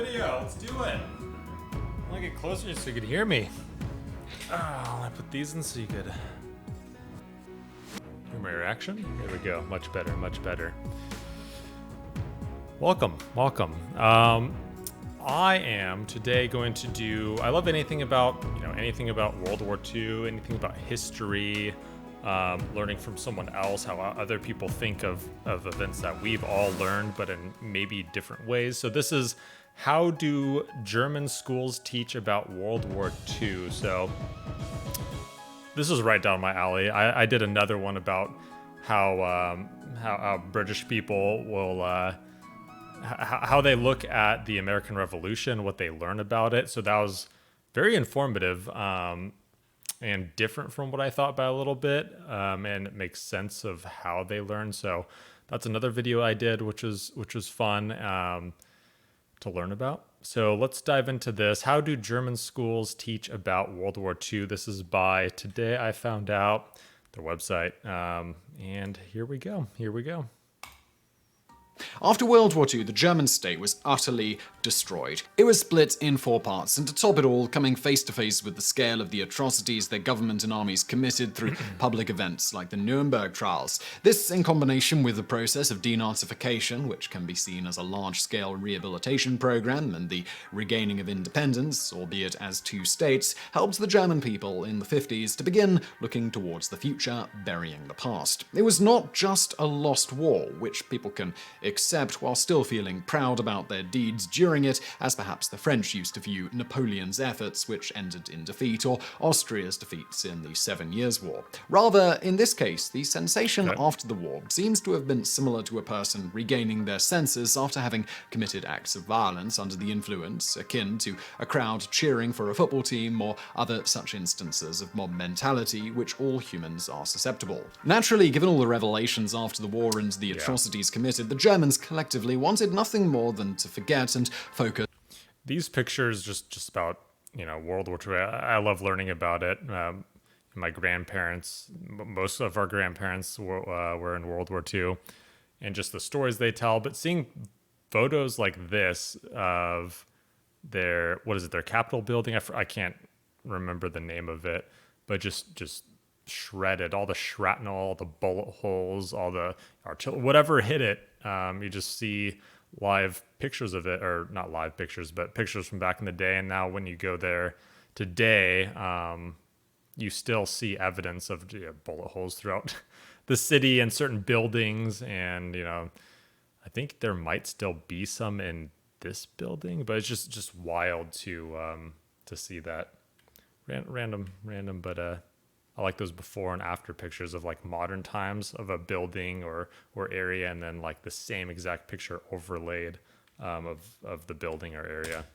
video. Let's do it. I want to get closer so you could hear me. I put these in so you could hear my reaction. There we go. Much better, much better. Welcome. I am today going to do, I love anything about, anything about World War II, anything about history, learning from someone else, how other people think of events that we've all learned, but in maybe different ways. So this is how do German schools teach about World War II? So this is right down my alley. I did another one about how British people will, how they look at the American Revolution, what they learn about it. So that was very informative and different from what I thought by a little bit, and it makes sense of how they learn. So that's another video I did, which was fun to learn about. So let's dive into this. How do German schools teach about World War II? This is by Today I Found Out, their website, and here we go. After World War II, the German state was utterly destroyed. It was split in 4 parts, and to top it all, coming face to face with the scale of the atrocities their government and armies committed through public events like the Nuremberg trials. This, in combination with the process of denazification, which can be seen as a large-scale rehabilitation program, and the regaining of independence, albeit as 2 states, helped the German people in the 50s to begin looking towards the future, burying the past. It was not just a lost war, which people can accept while still feeling proud about their deeds during it, as perhaps the French used to view Napoleon's efforts, which ended in defeat, or Austria's defeats in the 7 Years' War. Rather, in this case, the sensation after the war seems to have been similar to a person regaining their senses after having committed acts of violence under the influence, akin to a crowd cheering for a football team or other such instances of mob mentality, which all humans are susceptible. Naturally, given all the revelations after the war and the atrocities committed, the Germans collectively wanted nothing more than to forget and focus. These pictures just about World War II. I love learning about it. My grandparents, most of our grandparents were in World War II, and just the stories they tell. But seeing photos like this of their Capitol building. I can't remember the name of it, but just shredded, all the shrapnel, all the bullet holes, all the artillery, whatever hit it. You just see live pictures of it, or not live pictures, but pictures from back in the day. And now when you go there today, you still see evidence of bullet holes throughout the city and certain buildings. And, I think there might still be some in this building, but it's just wild to see that. Random, but I like those before and after pictures of like modern times of a building or area, and then like the same exact picture overlaid of the building or area.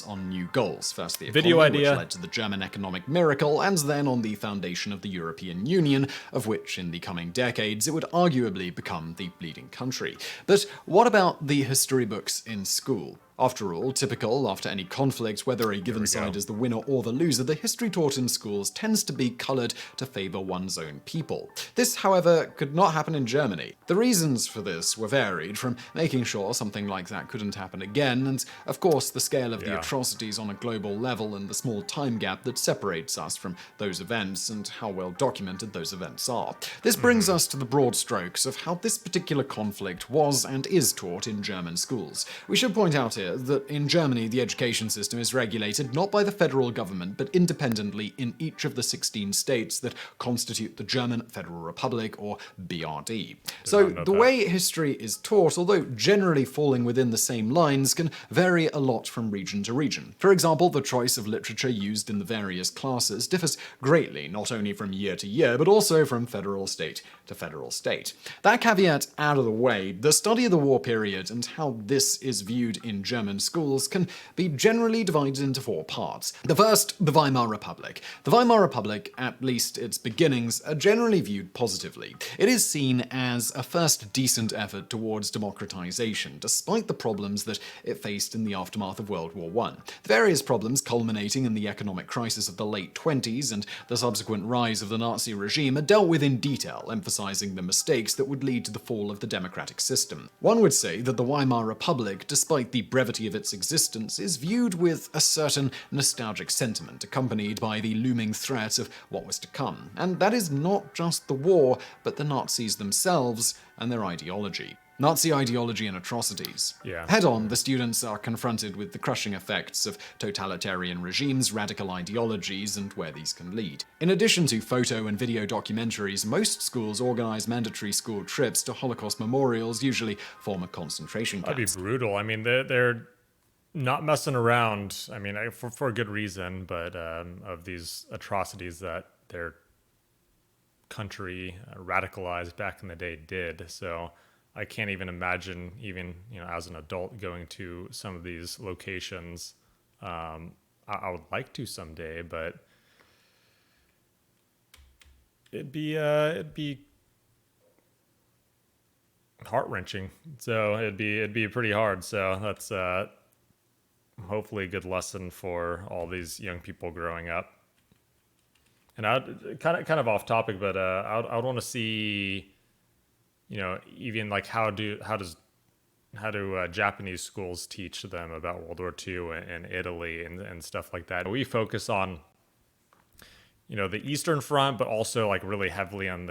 On new goals. First, the video economy, idea, which led to the German economic miracle, and then on the foundation of the European Union, of which in the coming decades it would arguably become the leading country. But what about the history books in school? After all, typical after any conflict, whether a given side is the winner or the loser, the history taught in schools tends to be colored to favor one's own people. This, however, could not happen in Germany. The reasons for this were varied, from making sure something like that couldn't happen again, and of course the scale of the atrocities on a global level and the small time gap that separates us from those events and how well documented those events are. This brings us to the broad strokes of how this particular conflict was and is taught in German schools. We should point out here that in Germany the education system is regulated not by the federal government but independently in each of the 16 states that constitute the German Federal Republic, or BRD. So the way history is taught, although generally falling within the same lines, can vary a lot from region to region. For example, the choice of literature used in the various classes differs greatly, not only from year to year but also from federal state to federal state. That caveat out of the way, the study of the war period and how this is viewed in German schools can be generally divided into 4 parts. The first, the Weimar Republic. The Weimar Republic, at least its beginnings, are generally viewed positively. It is seen as a first decent effort towards democratization, despite the problems that it faced in the aftermath of World War I. The various problems culminating in the economic crisis of the late 20s and the subsequent rise of the Nazi regime are dealt with in detail, emphasizing the mistakes that would lead to the fall of the democratic system. One would say that the Weimar Republic, despite the brevity of its existence is viewed with a certain nostalgic sentiment accompanied by the looming threat of what was to come. And that is not just the war, but the Nazis themselves and their ideology. Nazi ideology and atrocities. Yeah. Head-on, the students are confronted with the crushing effects of totalitarian regimes, radical ideologies, and where these can lead. In addition to photo and video documentaries, most schools organize mandatory school trips to Holocaust memorials, usually former concentration camps. That'd be brutal. I mean, they're not messing around. I mean, for a good reason, but of these atrocities that their country radicalized back in the day did. So I can't even imagine, even as an adult, going to some of these locations. I would like to someday, but it'd be heart-wrenching. So it'd be pretty hard. So that's hopefully a good lesson for all these young people growing up. And I'd kind of off topic, but I would want to see, even like how do Japanese schools teach them about World War II and Italy and stuff like that. We focus on, the Eastern Front, but also like really heavily on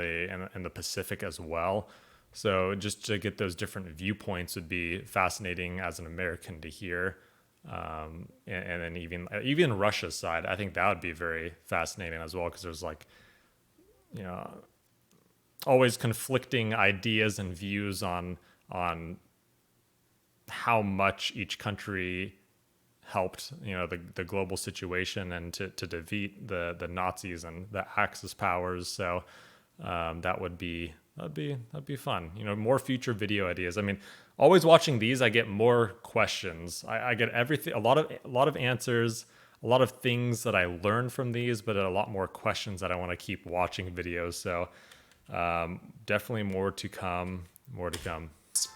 in the Pacific as well. So just to get those different viewpoints would be fascinating as an American to hear. And then even Russia's side, I think that would be very fascinating as well, because there's like, always conflicting ideas and views on how much each country helped, the global situation and to defeat the Nazis and the Axis powers. So that'd be fun. More future video ideas. I mean, always watching these, I get more questions. I get everything, a lot of answers, a lot of things that I learned from these, but a lot more questions that I want to keep watching videos. So definitely more to come.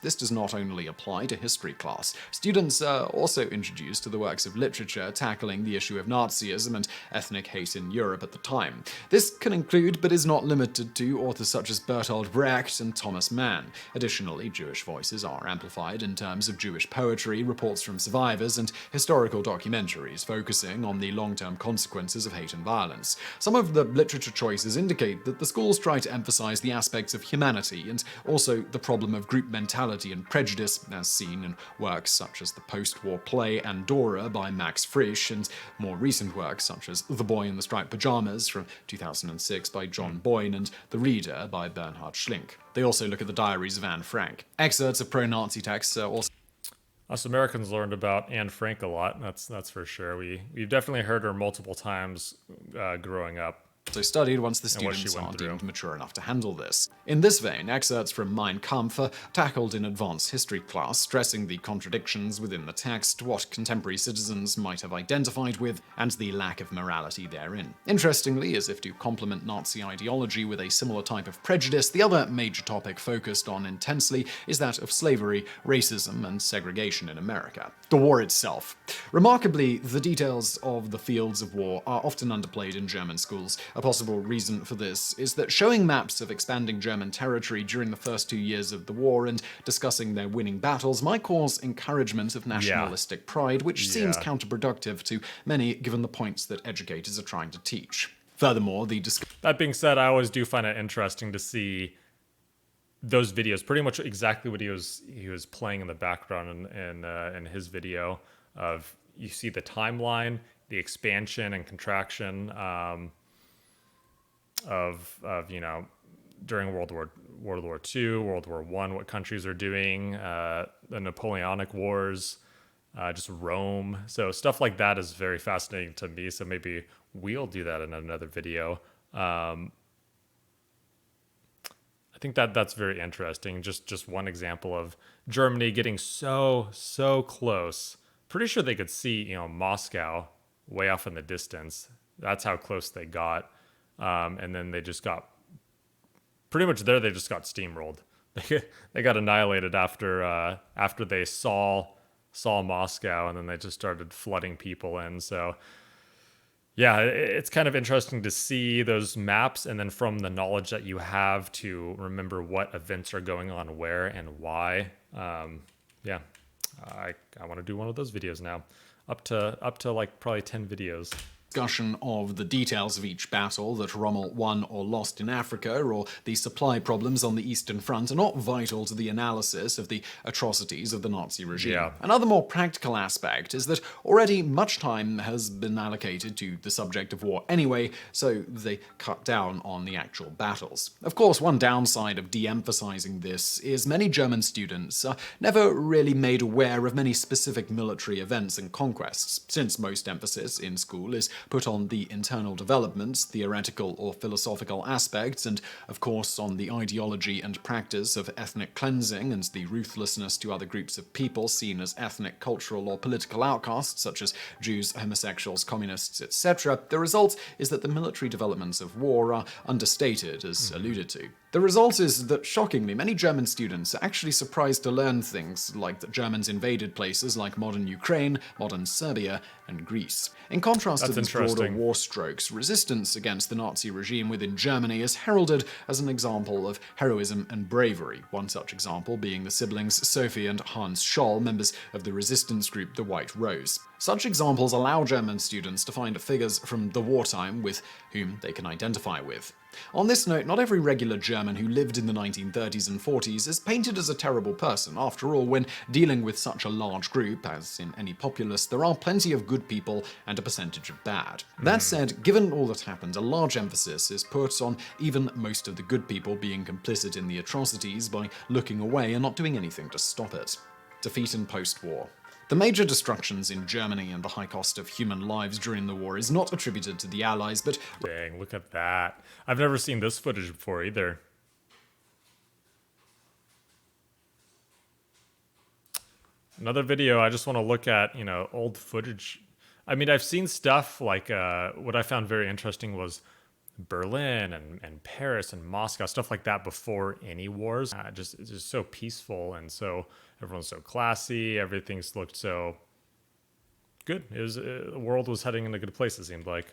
This does not only apply to history class. Students are also introduced to the works of literature tackling the issue of Nazism and ethnic hate in Europe at the time. This can include, but is not limited to, authors such as Bertolt Brecht and Thomas Mann. Additionally, Jewish voices are amplified in terms of Jewish poetry, reports from survivors, and historical documentaries focusing on the long-term consequences of hate and violence. Some of the literature choices indicate that the schools try to emphasize the aspects of humanity and also the problem of group mentality and prejudice, as seen in works such as the post-war play Andorra by Max Frisch and more recent works such as The Boy in the Striped Pajamas from 2006 by John Boyne and The Reader by Bernhard Schlink. They also look at the diaries of Anne Frank. Excerpts of pro-Nazi texts are also... Us Americans learned about Anne Frank a lot, that's for sure. We've definitely heard her multiple times growing up. So studied once the students are deemed mature enough to handle this. In this vein, excerpts from Mein Kampf are tackled in advanced history class, stressing the contradictions within the text, what contemporary citizens might have identified with, and the lack of morality therein. Interestingly, as if to complement Nazi ideology with a similar type of prejudice, the other major topic focused on intensely is that of slavery, racism, and segregation in America. The war itself. Remarkably, the details of the fields of war are often underplayed in German schools. A possible reason for this is that showing maps of expanding German territory during the first 2 years of the war and discussing their winning battles might cause encouragement of nationalistic pride, which seems counterproductive to many given the points that educators are trying to teach. Furthermore, that being said, I always do find it interesting to see those videos, pretty much exactly what he was playing in the background in his video of, you see the timeline, the expansion and contraction of during World War II, World War I, what countries are doing, the Napoleonic Wars, just Rome. So stuff like that is very fascinating to me. So maybe we'll do that in another video. I think that's very interesting. Just one example of Germany getting so close. Pretty sure they could see Moscow way off in the distance. That's how close they got. And then they just got pretty much there. They just got steamrolled. They got annihilated after they saw Moscow, and then they just started flooding people in. So yeah, it's kind of interesting to see those maps, and then from the knowledge that you have to remember what events are going on where and why. Yeah, I want to do one of those videos now. Up to like probably 10 videos. Discussion of the details of each battle that Rommel won or lost in Africa, or the supply problems on the Eastern Front, are not vital to the analysis of the atrocities of the Nazi regime. Yeah. Another more practical aspect is that already much time has been allocated to the subject of war anyway, so they cut down on the actual battles. Of course, one downside of de-emphasizing this is many German students are never really made aware of many specific military events and conquests, since most emphasis in school is put on the internal developments, theoretical or philosophical aspects, and of course on the ideology and practice of ethnic cleansing and the ruthlessness to other groups of people seen as ethnic, cultural, or political outcasts, such as Jews, homosexuals, communists, etc. The result is that the military developments of war are understated, as alluded to. The result is that, shockingly, many German students are actually surprised to learn things like that Germans invaded places like modern Ukraine, modern Serbia, and Greece. In contrast to these broader war strokes, resistance against the Nazi regime within Germany is heralded as an example of heroism and bravery, one such example being the siblings Sophie and Hans Scholl, members of the resistance group the White Rose. Such examples allow German students to find figures from the wartime with whom they can identify with. On this note, not every regular German who lived in the 1930s and 40s is painted as a terrible person. After all, when dealing with such a large group, as in any populace, there are plenty of good people and a percentage of bad. That said, given all that happened, a large emphasis is put on even most of the good people being complicit in the atrocities by looking away and not doing anything to stop it. Defeat and post-war. The major destructions in Germany and the high cost of human lives during the war is not attributed to the Allies, but... Dang, look at that. I've never seen this footage before either. Another video, I just want to look at, old footage. I mean, I've seen stuff like, what I found very interesting was Berlin and Paris and Moscow, stuff like that before any wars. It's just so peaceful, and so everyone's so classy. Everything's looked so good. It was the world was heading in a good place, it seemed like.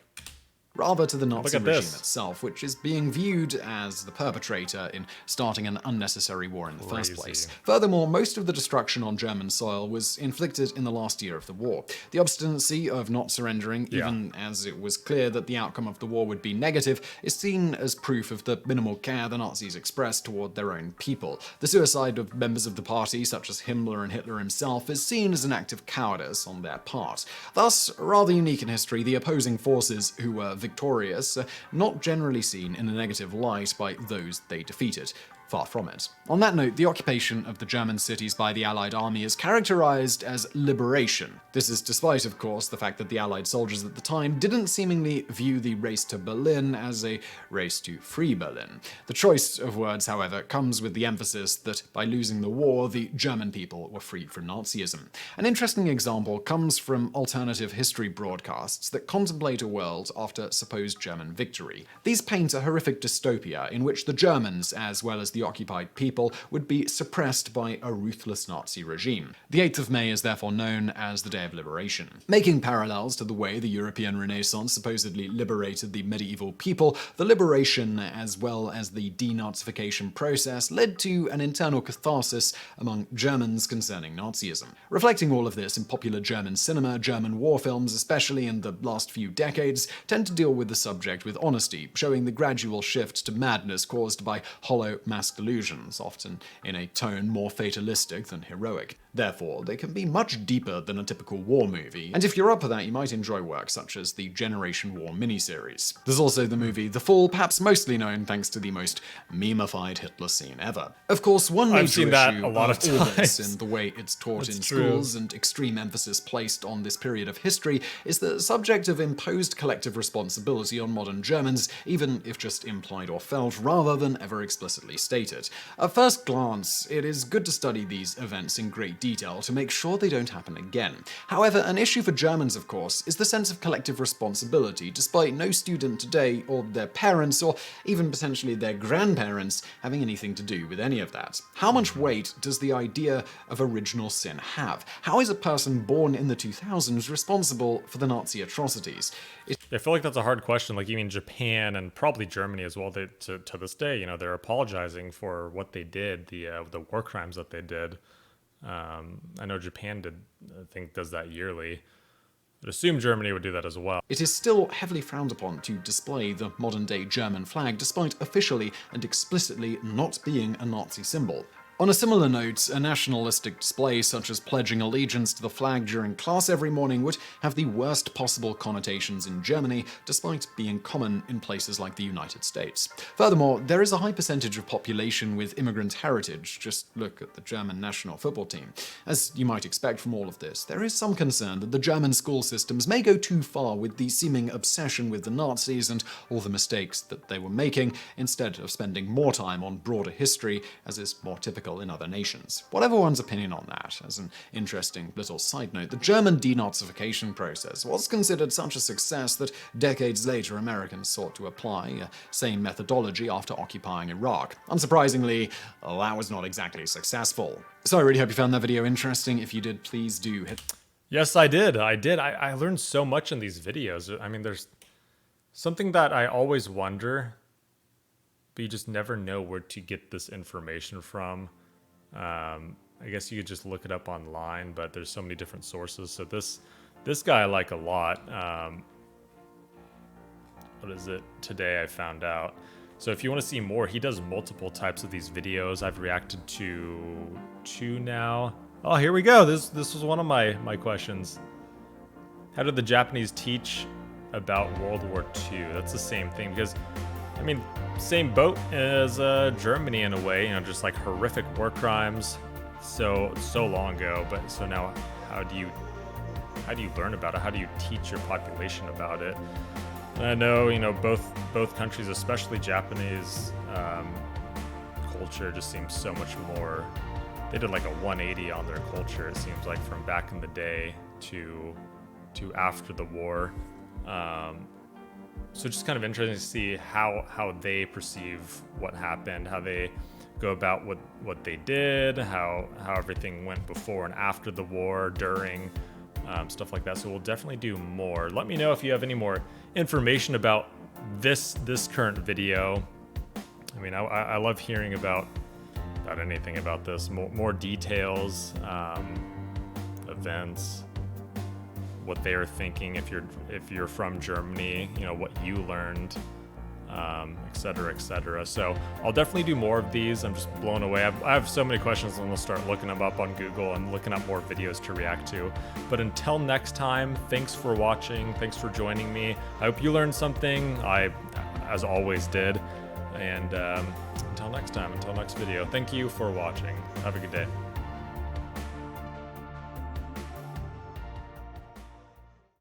Rather to the Nazi regime itself, which is being viewed as the perpetrator in starting an unnecessary war in the first place. Furthermore, most of the destruction on German soil was inflicted in the last year of the war. The obstinacy of not surrendering, even as it was clear that the outcome of the war would be negative, is seen as proof of the minimal care the Nazis expressed toward their own people. The suicide of members of the party, such as Himmler and Hitler himself, is seen as an act of cowardice on their part. Thus, rather unique in history, the opposing forces who were victorious are not generally seen in a negative light by those they defeated. Far from it. On that note, the occupation of the German cities by the Allied army is characterized as liberation. This is despite, of course, the fact that the Allied soldiers at the time didn't seemingly view the race to Berlin as a race to free Berlin. The choice of words, however, comes with the emphasis that by losing the war, the German people were freed from Nazism. An interesting example comes from alternative history broadcasts that contemplate a world after supposed German victory. These paint a horrific dystopia in which the Germans, as well as the occupied people, would be suppressed by a ruthless Nazi regime. The 8th of May is therefore known as the Day of Liberation. Making parallels to the way the European Renaissance supposedly liberated the medieval people, the liberation as well as the denazification process led to an internal catharsis among Germans concerning Nazism. Reflecting all of this in popular German cinema, German war films, especially in the last few decades, tend to deal with the subject with honesty, showing the gradual shift to madness caused by hollow mass delusions, often in a tone more fatalistic than heroic. Therefore, they can be much deeper than a typical war movie, and if you're up for that, you might enjoy work such as the Generation War miniseries. There's also the movie The Fall, perhaps mostly known thanks to the most meme-ified Hitler scene ever. Of course, one major issue of all this in the way it's taught in schools and extreme emphasis placed on this period of history is the subject of imposed collective responsibility on modern Germans, even if just implied or felt, rather than ever explicitly stated. At first glance, it is good to study these events in great detail to make sure they don't happen again. However, an issue for Germans, of course, is the sense of collective responsibility, despite no student today, or their parents, or even potentially their grandparents, having anything to do with any of that. How much weight does the idea of original sin have? How is a person born in the 2000s responsible for the Nazi atrocities? I feel like that's a hard question. Like, even Japan and probably Germany as well, to this day, they're apologizing for what they did, the war crimes that they did. I know Japan I think does that yearly. I'd assume Germany would do that as well. It is still heavily frowned upon to display the modern-day German flag, despite officially and explicitly not being a Nazi symbol. On a similar note, a nationalistic display such as pledging allegiance to the flag during class every morning would have the worst possible connotations in Germany, despite being common in places like the United States. Furthermore, there is a high percentage of population with immigrant heritage. Just look at the German national football team. As you might expect from all of this, there is some concern that the German school systems may go too far with the seeming obsession with the Nazis and all the mistakes that they were making, instead of spending more time on broader history, as is more typical in other nations. Whatever one's opinion on that, as an interesting little side note, the German denazification process was considered such a success that decades later Americans sought to apply the same methodology after occupying Iraq. Unsurprisingly, that was not exactly successful. So I really hope you found that video interesting. If you did, please do hit... Yes, I did. I learned so much in these videos. I mean, there's something that I always wonder, but you just never know where to get this information from. I guess you could just look it up online, but there's so many different sources. So this guy I like a lot. What is it? Today I found out. So if you want to see more, he does multiple types of these videos. I've reacted to 2 now. Oh, here we go. This was one of my questions. How did the Japanese teach about World War II? That's the same thing, because I mean, same boat as Germany in a way, just like horrific war crimes so long ago. But so now, how do you learn about it? How do you teach your population about it? And I know, both countries, especially Japanese culture, just seems so much more. They did like a 180 on their culture. It seems like from back in the day to after the war. So just kind of interesting to see how they perceive what happened, how they go about what they did, how everything went before and after the war, during, stuff like that. So we'll definitely do more. Let me know if you have any more information about this current video. I mean, I love hearing about anything about this, more details, events, what they are thinking, if you're from Germany, what you learned, etc., etc. So I'll definitely do more of these. I'm just blown away. I have so many questions, and I'll start looking them up on Google and looking up more videos to react to. But until next time, thanks for watching. Thanks for joining me. I hope you learned something. I, as always, did. And until next time, until next video, thank you for watching. Have a good day.